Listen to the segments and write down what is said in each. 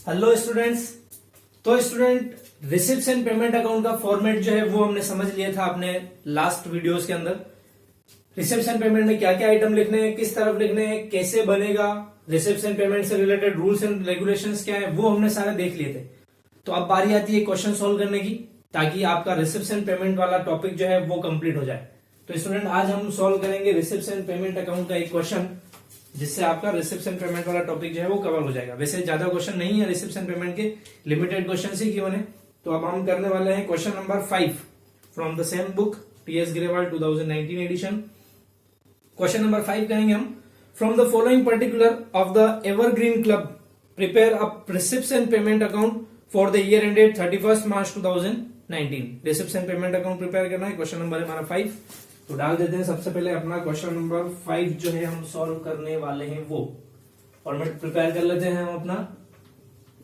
Hello students. तो student, receipts and payment account का format जो है वो हमने समझ लिया था अपने लास्ट वीडियोस के अंदर। रिसिप्ट्स एंड पेमेंट में क्या क्या आइटम लिखने हैं, किस तरफ लिखने हैं, कैसे बनेगा, रिसिप्ट्स एंड पेमेंट से रिलेटेड रूल्स एंड रेगुलेशंस क्या है, वो हमने सारे देख लिए थे। तो अब बारी आती है क्वेश्चन सॉल्व करने की, ताकि आपका रिसिप्ट्स एंड पेमेंट वाला टॉपिक जो है वो कंप्लीट हो जाए। तो स्टूडेंट, आज हम सॉल्व करेंगे रिसिप्ट्स एंड पेमेंट अकाउंट का एक क्वेश्चन, जिससे आपका रिसिप्ट्स एंड पेमेंट वाला टॉपिक जो है वो कवर हो जाएगा। वैसे ज्यादा क्वेश्चन नहीं है रिसिप्ट्स एंड पेमेंट के, लिमिटेड क्वेश्चन ही केवल है। तो अब हम करने वाले हैं question number 5 from the same book TS Grewal 2019 edition. Question number 5 करेंगे हम। From the following particular of the evergreen club prepare a receipts and payment account for the year ended 31 March 2019। Receipts and payment account prepare करना है। Question number है हमारा 5। तो डाल देते हैं सबसे पहले अपना क्वेश्चन नंबर 5 जो है हम सॉल्व करने वाले हैं वो फॉर्मेट प्रिपेयर कर लेते हैं। हम अपना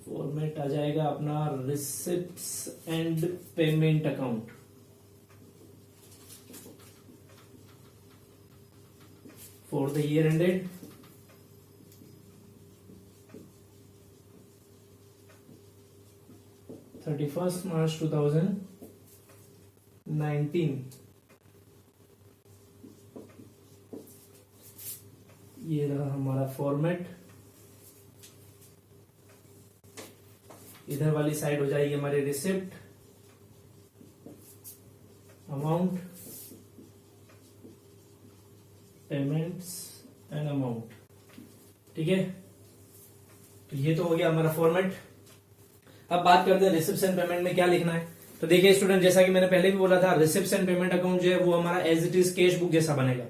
फॉर्मेट आ जाएगा अपना receipts and payment account. For the year ended 31 March 2019। ये रहा हमारा फॉर्मेट। इधर वाली साइड हो जाएगी हमारी receipt, amount, payments and amount. ठीक है, तो ये तो हो गया हमारा फॉर्मेट। अब बात करते हैं रिसिप्ट्स एंड पेमेंट में क्या लिखना है। तो देखिए स्टूडेंट, जैसा कि मैंने पहले भी बोला था, रिसिप्ट्स एंड पेमेंट अकाउंट जो है वो हमारा as it is cash book जैसा बनेगा।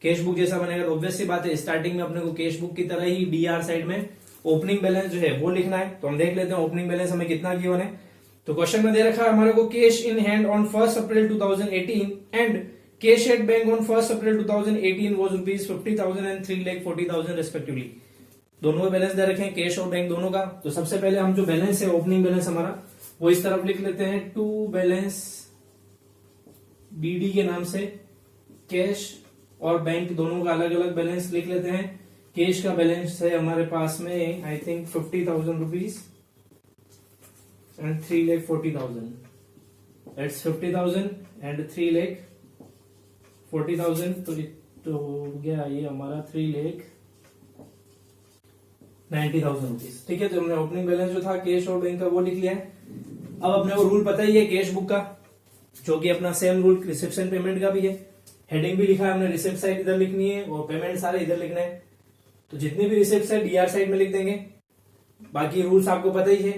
कैश बुक जैसा बनेगा तो ऑब्वियस सी बात है, स्टार्टिंग में अपने को कैश बुक की तरह ही डीआर साइड में ओपनिंग बैलेंस जो है वो लिखना है। तो हम देख लेते हैं ओपनिंग बैलेंस हमें कितना गिवन है। तो क्वेश्चन में दे रखा है हमारे को cash in hand on 1 April 2018 and cash at bank on 1 April 2018 was ₹50,000 and 3,40,000 respectively. दोनों के बैलेंस दे रखे हैं, कैश और बैंक दोनों का। तो सबसे पहले हम जो बैलेंस है, ओपनिंग बैलेंस हमारा, वो इस तरफ लिख लेते हैं, टू बैलेंस बीडी के नाम से। कैश और बैंक दोनों का अलग अलग बैलेंस लिख लेते हैं। कैश का बैलेंस है हमारे पास में I think 50,000 rupees and 3,40,000। That's 50,000 and 3,40,000। तो हो गया ये हमारा 3,90,000 रुपीज। ठीक है, तो हमने ओपनिंग बैलेंस जो था कैश और बैंक का वो लिख लिया है। अब अपने को रूल पता ही है कैश बुक का, जो कि अपना same rule receipts and payment का भी है। हेडिंग भी लिखा है हमने, रिसिप्ट साइड इधर लिखनी है और पेमेंट सारे इधर लिखना है। तो जितनी भी रिसिप्ट है डीआर साइड में लिख देंगे। बाकी रूल्स आपको पता ही है,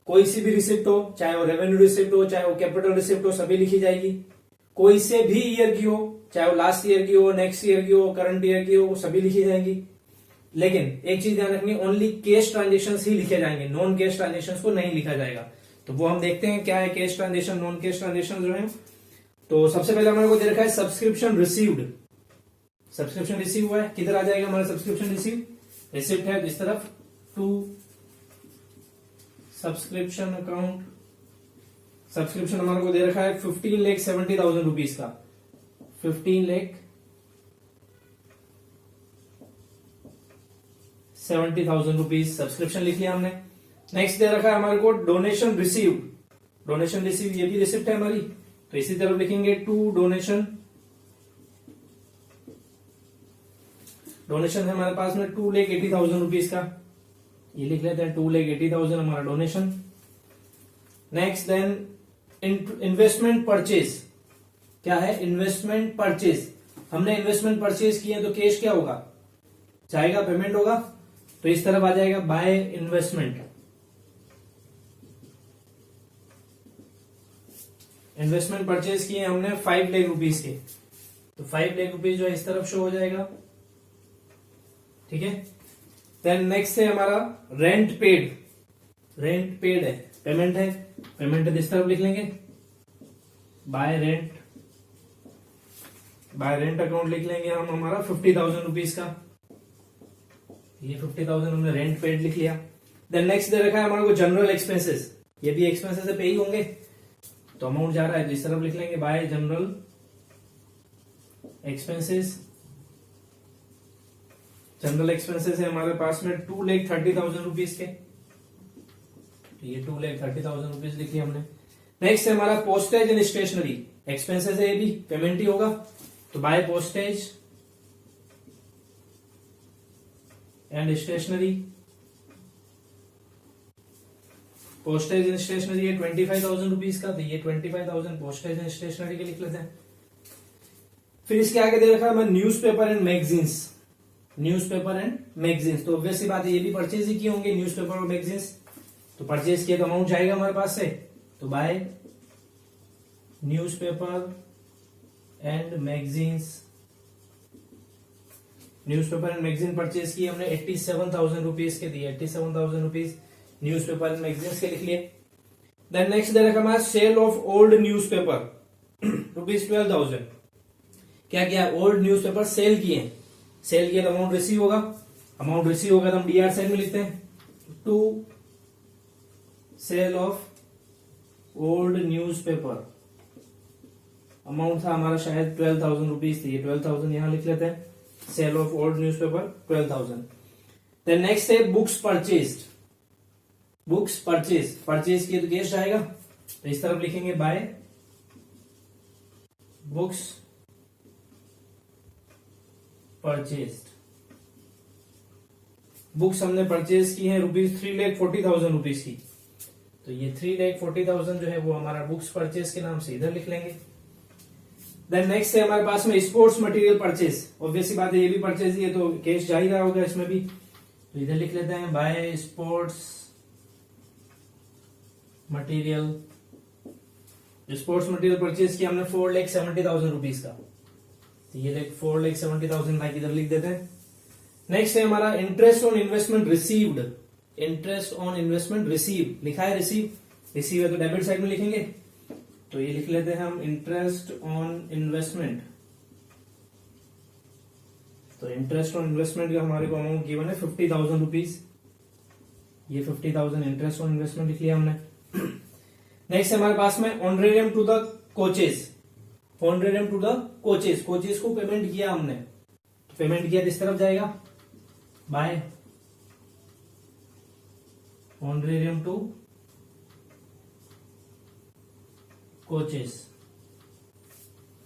कोई सी भी रिसिप्ट हो, चाहे वो रेवेन्यू रिसिप्ट हो, चाहे वो कैपिटल रिसिप्ट हो, सभी लिखी जाएगी। कोई से भी ईयर की हो, चाहे वो लास्ट ईयर की हो, नेक्स्ट ईयर की हो, करंट ईयर की हो, वो सभी लिखी जाएंगी। लेकिन एक चीज ध्यान रखनी, ओनली कैश ट्रांजेक्शन ही लिखे जाएंगे, नॉन कैश ट्रांजेक्शन को नहीं लिखा जाएगा। तो वो हम देखते हैं क्या है cash transaction, non cash transaction जो है। तो सबसे पहले हमारे को दे रखा है सब्सक्रिप्शन रिसीव्ड। सब्सक्रिप्शन रिसीव हुआ है, किधर आ जाएगा हमारा सब्सक्रिप्शन रिसीव, रिसिप्ट है इस तरफ, टू सब्सक्रिप्शन अकाउंट। सब्सक्रिप्शन हमारे को दे रखा है 15,70,000 रुपीज का, 15,70,000 रुपीज सब्सक्रिप्शन लिख लिया हमने। नेक्स्ट दे रखा है हमारे को डोनेशन रिसीव। डोनेशन रिसीव ये भी रिसिप्ट है हमारी, तो इसी तरफ लिखेंगे टू डोनेशन। डोनेशन है हमारे पास में 2,80,000 रुपीज का, ये लिख लेते हैं 2,80,000 हमारा donation. Next then investment purchase. क्या है? Investment purchase. हमने इन्वेस्टमेंट परचेज किए तो कैश क्या होगा, जाएगा पेमेंट होगा, तो इस तरफ आ जाएगा बाय इन्वेस्टमेंट। इन्वेस्टमेंट परचेज किए हमने 5 लाख रुपीज के, तो 5 लाख रुपीज जो है इस तरफ शो हो जाएगा। ठीक है, देन नेक्स्ट है हमारा रेंट पेड। रेंट पेड है, पेमेंट है, पेमेंट इस तरफ लिख लेंगे, bye rent. Bye rent account लिख लेंगे हम हमारा 50,000 रुपीज का, ये 50,000 हमने रेंट पेड लिख लिया। देन नेक्स्ट दे रखा है हमारे को जनरल एक्सपेंसेस, ये भी एक्सपेंसेस से पे ही होंगे, तो अमाउंट जा रहा है तो इस तरफ लिख लेंगे bye general expenses. General expenses है हमारे पास में 2,30,000 रुपीज के, तो ये 2,30,000 रुपीज लिखी हमने। नेक्स्ट है हमारा पोस्टेज एंड स्टेशनरी, एक्सपेंसेस है, ये भी पेमेंट ही होगा। तो by postage and stationery, postage and stationery है 25,000 रुपीज का, तो ये 25,000 पोस्टेज एंड स्टेशनरी के लिख लेते हैं। फिर इसके आगे दे रखा है हमें newspaper and magazines, newspaper and magazines, तो ऑब्वियस सी बात है ये भी परचेज ही किए होंगे न्यूज़पेपर और मैगजीन्स, तो परचेज किया तो अमाउंट जाएगा हमारे पास से, तो by newspaper and magazines, newspaper and magazine purchase किए हमने 87,000 रुपीज के दिए, 87,000 रुपीज न्यूज़पेपर एंड मैगजीन्स के लिख लिए। देन नेक्स्ट दे रखा हमारा sale of old newspaper rupees 12,000, क्या किया, ओल्ड न्यूज़पेपर सेल किए, सेल किया तो अमाउंट रिसीव होगा, अमाउंट रिसीव होगा तो हम डीआर साइड में लिखते हैं, to sale of old newspaper, amount था हमारा शायद 12,000 रुपीज थी, 12,000 यहां लिख लेते हैं, sale of old newspaper 12,000। Then next है books purchased, books purchase, purchase किए तो कैश आएगा, तो इस तरफ लिखेंगे बाय बुक्स परचेज्ड, बुक्स हमने परचेज की है रुपीज 3,40,000 रुपीज की, तो ये 3,40,000 जो है वो हमारा बुक्स परचेज के नाम से इधर लिख लेंगे। देन नेक्स्ट है हमारे पास में स्पोर्ट्स मटेरियल परचेज, ऑब्वियसली बात है ये भी परचेज ही है तो कैश जा ही रहा होगा इसमें भी, तो इधर लिख लेते हैं by sports material, sports material purchase किया हमने 4,70,000 रुपीज का, तो ये 4,70,000 लाइक इधर लिख देते हैं। नेक्स्ट है हमारा interest on investment received, interest on investment receive, लिखा है रिसीव, रिसीव है तो डेबिट साइड में लिखेंगे, तो ये लिख लेते हैं हम इंटरेस्ट ऑन इन्वेस्टमेंट, तो इंटरेस्ट ऑन इन्वेस्टमेंट का हमारे को अमाउंट गिवन है 50,000 रुपीज, ये 50,000 इंटरेस्ट ऑन इन्वेस्टमेंट लिख लिया हमने। नेक्स्ट हमारे पास में honorarium to the coaches, honorarium to the coaches, coaches को पेमेंट किया हमने, तो पेमेंट किया इस तरफ जाएगा by honorarium to coaches,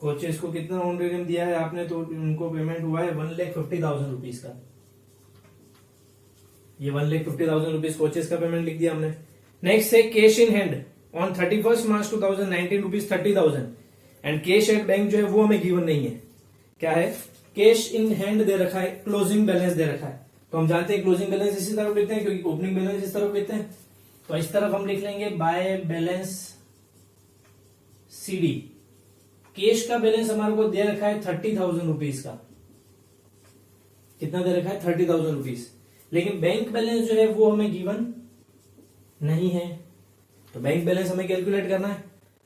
coaches को कितना ऑनरेरियम दिया है आपने, तो उनको पेमेंट हुआ है 1,50,000 रुपीज का, ये 1,50,000 रुपीज कोचेस का पेमेंट लिख दिया हमने। नेक्स्ट है cash in hand on 31 March 2019 rupees 30,000, and cash at bank जो है वो हमें गिवन नहीं है, क्या है, कैश इन हैंड दे रखा है, क्लोजिंग बैलेंस दे रखा है, तो हम जानते हैं क्लोजिंग बैलेंस इसी तरफ लिखते हैं क्योंकि ओपनिंग बैलेंस इस तरफ लिखते हैं, तो इस तरफ हम लिख लेंगे बाय बैलेंस सीडी, कैश का बैलेंस हमारे को दे रखा है 30,000 रुपीज का, कितना दे रखा है 30,000 रुपीज, लेकिन बैंक बैलेंस जो है वो हमें गिवन नहीं है, तो बैंक बैलेंस हमें कैलकुलेट करना है।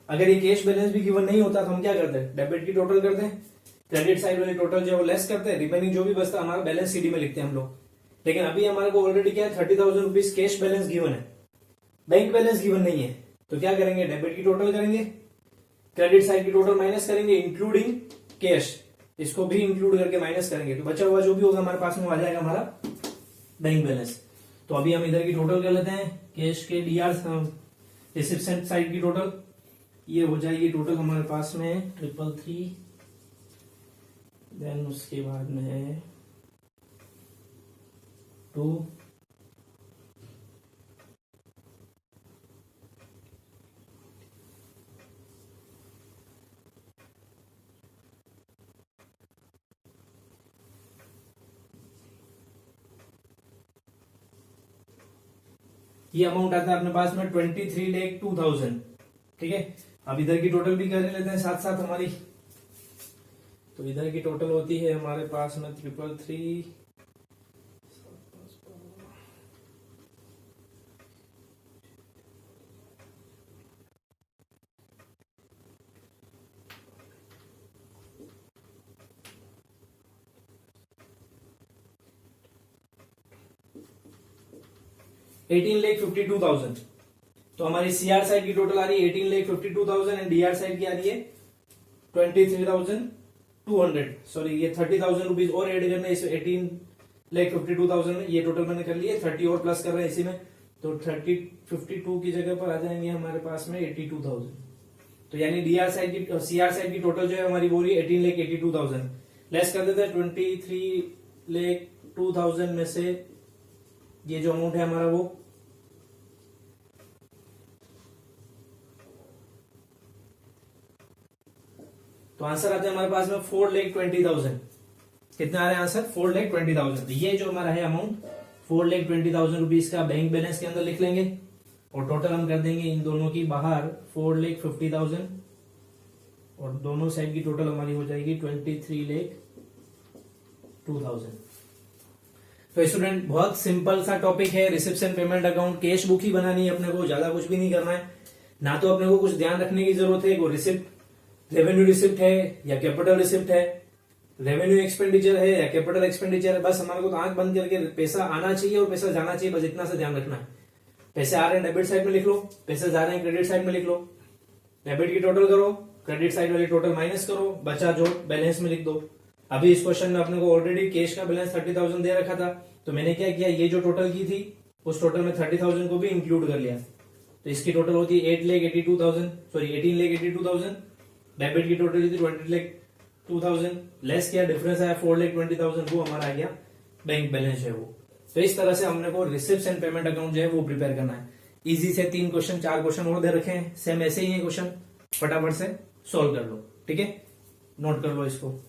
अगर ये कैश बैलेंस भी गिवन नहीं होता तो हम क्या करते हैं, डेबिट की टोटल करते हैं, क्रेडिट साइड वाली टोटल जो है वो लेस करते हैं, रिमेनिंग जो भी बचता हमारा बैलेंस सीडी में लिखते हैं हम लोग। लेकिन अभी हमारे को ऑलरेडी क्या है 30,000 रुपीज कैश बैलेंस गिवन है, बैंक बैलेंस गिवन नहीं है, तो क्या करेंगे, डेबिट की टोटल करेंगे, क्रेडिट साइड की टोटल माइनस करेंगे इंक्लूडिंग कैश, इसको भी इंक्लूड करके माइनस करेंगे, तो बचा हुआ जो भी होगा हमारे पास में आ जाएगा हमारा बैंक बैलेंस। तो अभी हम इधर की टोटल कर लेते हैं, कैश के डीआर रिसिप्शन साइड की टोटल, ये हो जाएगी टोटल हमारे पास में 333, देन उसके बाद में है 2, ये अमाउंट आता है अपने पास में 23,02,000, ठीक है। अब इधर की टोटल भी कर लेते हैं साथ साथ हमारी, तो इधर की टोटल होती है हमारे पास में 333, 18,52,000, तो हमारी सीआर साइड की टोटल आ रही है 18,52,000 एंड डीआर साइड की आ रही है 23,200, सॉरी ये 30,000 रुपीज और एड करना है इसमें 18,52,000 में, ये टोटल मैंने कर लिया, 30 और प्लस कर रहे हैं इसी में, तो 52 की जगह पर आ जाएंगे हमारे पास में 82,000। तो यानी डीआर साइड की सीआर साइड की टोटल जो है हमारी वो रही 18,82,000। लेस कर देते हैं 23,02,000 में से ये जो अमाउंट है हमारा वो तो आंसर आता है हमारे पास में 4,20,000। कितना आ रहा है आंसर? 4,20,000। ये जो हमारा है अमाउंट 4,20,000 रुपीज का बैंक बैलेंस के अंदर लिख लेंगे और टोटल हम कर देंगे इन दोनों की बाहर 4,50,000 और दोनों साइड की टोटल हमारी हो जाएगी 23,02,000। तो स्टूडेंट बहुत सिंपल सा टॉपिक है, reception payment account cash book ही बनानी है अपने को, ज्यादा कुछ भी नहीं करना है। ना तो अपने को कुछ ध्यान रखने की जरूरत है वो रिसिप्ट रेवेन्यू रिसिप्ट है या कैपिटल रिसिप्ट है, रेवेन्यू एक्सपेंडिचर है या कैपिटल एक्सपेंडिचर है। बस हमारे को तो आंख बंद करके पैसा आना चाहिए और पैसा जाना चाहिए, बस इतना से ध्यान रखना है। पैसे आ रहे हैं डेबिट साइड में लिख लो, पैसे जा रहे हैं क्रेडिट साइड में लिख लो। डेबिट की टोटल करो, क्रेडिट साइड वाली टोटल माइनस करो, बचा जो बैलेंस में लिख दो। अभी इस क्वेश्चन में अपने को ऑलरेडी कैश का बैलेंस 30,000 दे रखा था, तो मैंने क्या किया, ये जो टोटल की थी उस टोटल में 30,000 को भी इंक्लूड कर लिया। तो इसकी टोटल होती है 18,82,000। डेबिट की टोटल थी 20,02,000। लेस किया, डिफरेंस आया 4,20,000, वो हमारा आ गया बैंक बैलेंस है वो। तो इस तरह से हमने को रिसिप्ट एंड पेमेंट अकाउंट जो है वो प्रिपेयर करना है। इजी से 3 क्वेश्चन 4 क्वेश्चन और दे रखे हैं, सेम ऐसे ही है क्वेश्चन, फटाफट से सॉल्व कर लो। ठीक है, नोट कर लो इसको।